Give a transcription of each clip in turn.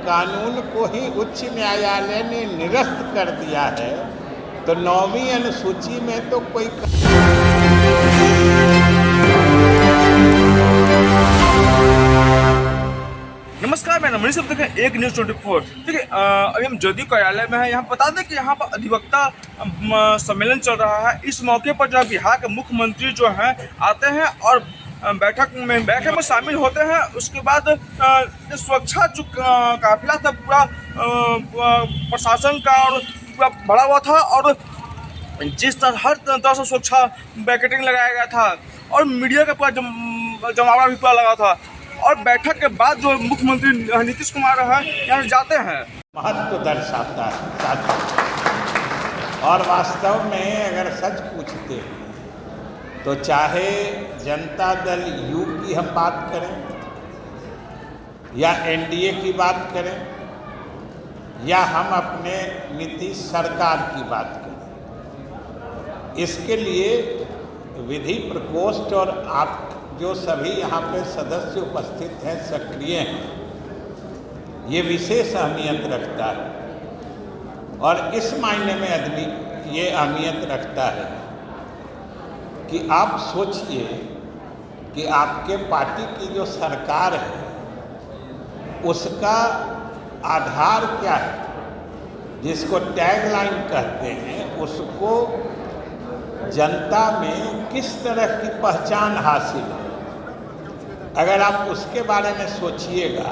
कानून को ही उच्च न्यायालय ने निरस्त कर दिया है, तो 9वीं अनुसूची में तो कोई नमस्कार, मैं मनीष अब देखें एक न्यूज़ 24। देखिए, अभी हम जदयू कार्यालय में हैं। यहाँ बता दें कि यहाँ पर अधिवक्ता सम्मेलन चल रहा है। इस मौके पर जो है बिहार के मुख्यमंत्री जो हैं आते हैं और बैठक में शामिल होते हैं। उसके बाद सुरक्षा जो काफिला था पूरा प्रशासन का और पूरा भरा हुआ था, और जिस तरह हर तरह से सुरक्षा बैरिकेडिंग लगाया गया था और मीडिया का पूरा जमावड़ा भी पूरा लगा था। और बैठक के बाद जो मुख्यमंत्री नीतीश कुमार है यहाँ जाते हैं, महत्व दर्शाता है। और वास्तव में अगर सच पूछते हैं तो चाहे जनता दल यू की हम बात करें या एनडीए की बात करें या हम अपने नीतीश सरकार की बात करें, इसके लिए विधि प्रकोष्ठ और आप जो सभी यहाँ पे सदस्य उपस्थित हैं, सक्रिय हैं, ये विशेष अहमियत रखता है। और इस मायने में ये अहमियत रखता है कि आप सोचिए कि आपके पार्टी की जो सरकार है उसका आधार क्या है, जिसको टैगलाइन कहते हैं, उसको जनता में किस तरह की पहचान हासिल है। अगर आप उसके बारे में सोचिएगा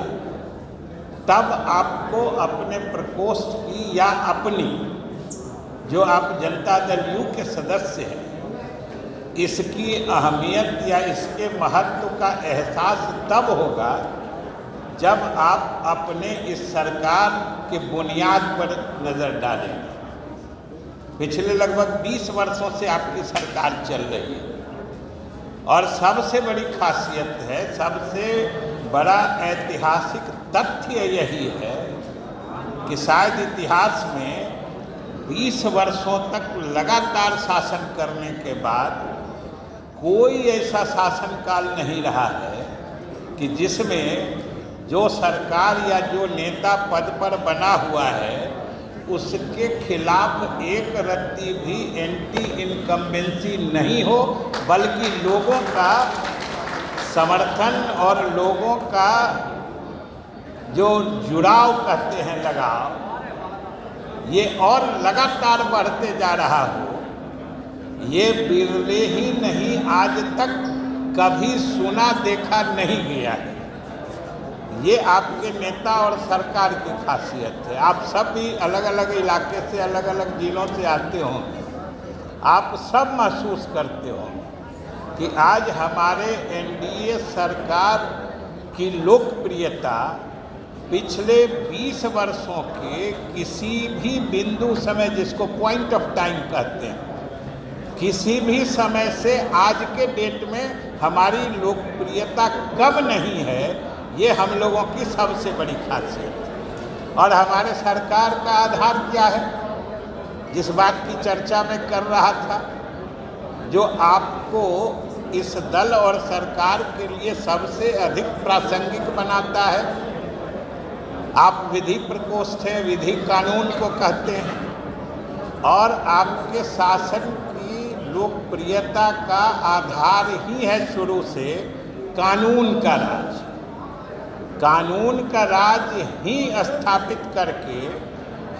तब आपको अपने प्रकोष्ठ की या अपनी जो आप जनता दल यू के सदस्य हैं इसकी अहमियत या इसके महत्व का एहसास तब होगा जब आप अपने इस सरकार के बुनियाद पर नज़र डालेंगे। पिछले लगभग 20 वर्षों से आपकी सरकार चल रही है और सबसे बड़ी खासियत है, सबसे बड़ा ऐतिहासिक तथ्य यही है कि शायद इतिहास में 20 वर्षों तक लगातार शासन करने के बाद कोई ऐसा शासनकाल नहीं रहा है कि जिसमें जो सरकार या जो नेता पद पर बना हुआ है उसके खिलाफ एक रत्ती भी एंटी इनकम्बेंसी नहीं हो, बल्कि लोगों का समर्थन और लोगों का जो जुड़ाव कहते हैं, लगाव, ये और लगातार बढ़ते जा रहा हो। ये बिरले ही नहीं, आज तक कभी सुना देखा नहीं गया है। ये आपके नेता और सरकार की खासियत है। आप सब भी अलग अलग इलाके से, अलग अलग जिलों से आते हो, आप सब महसूस करते हो कि आज हमारे एनडीए सरकार की लोकप्रियता पिछले 20 वर्षों के किसी भी बिंदु समय, जिसको पॉइंट ऑफ टाइम कहते हैं, किसी भी समय से आज के डेट में हमारी लोकप्रियता कम नहीं है। ये हम लोगों की सबसे बड़ी खासियत है। और हमारे सरकार का आधार क्या है, जिस बात की चर्चा मैं कर रहा था, जो आपको इस दल और सरकार के लिए सबसे अधिक प्रासंगिक बनाता है, आप विधि प्रकोष्ठ है, विधि कानून को कहते हैं। और आपके शासन की लोकप्रियता का आधार ही है शुरू से कानून का राज। कानून का राज ही स्थापित करके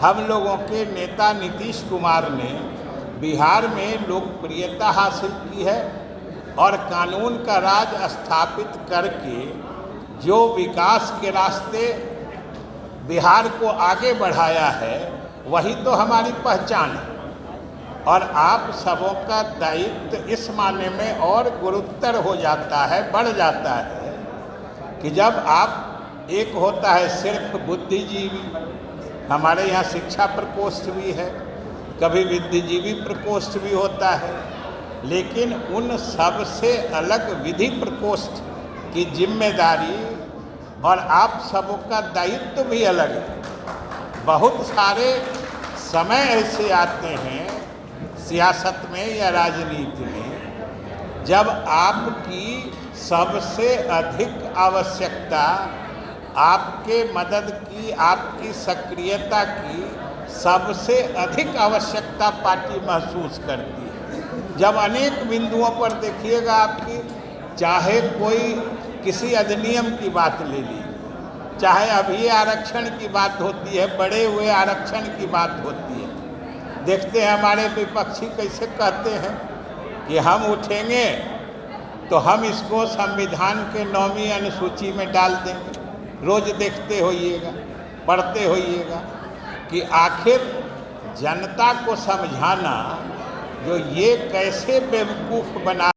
हम लोगों के नेता नीतीश कुमार ने बिहार में लोकप्रियता हासिल की है। और कानून का राज स्थापित करके जो विकास के रास्ते बिहार को आगे बढ़ाया है, वही तो हमारी पहचान है। और आप सबों का दायित्व इस माने में और गुरुतर हो जाता है, बढ़ जाता है कि जब आप, एक होता है सिर्फ बुद्धिजीवी, हमारे यहाँ शिक्षा प्रकोष्ठ भी है, कभी बुद्धिजीवी प्रकोष्ठ भी होता है, लेकिन उन सब से अलग विधि प्रकोष्ठ की जिम्मेदारी और आप सबों का दायित्व भी अलग है। बहुत सारे समय ऐसे आते हैं सियासत में या राजनीति में जब आपकी सबसे अधिक आवश्यकता आपके मदद की, आपकी सक्रियता की सबसे अधिक आवश्यकता पार्टी महसूस करती है। जब अनेक बिंदुओं पर देखिएगा आपकी, चाहे कोई किसी अधिनियम की बात ले लीजिए, चाहे अभी आरक्षण की बात होती है, बढ़े हुए आरक्षण की बात होती है, देखते हैं हमारे विपक्षी कैसे कहते हैं कि हम उठेंगे तो हम इसको संविधान के 9वीं अनुसूची में डाल देंगे। रोज देखते होइएगा, पढ़ते होइएगा कि आखिर जनता को समझाना जो ये कैसे बेवकूफ़ बना।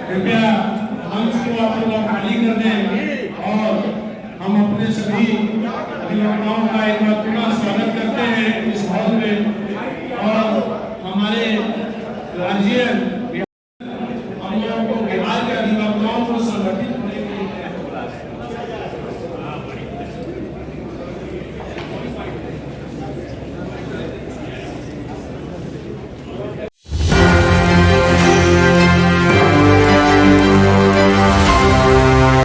कृपया मंच को आप लोग खाली कर दें और हम अपने सभी अभिभावकों का एक बार पुनः स्वागत करें।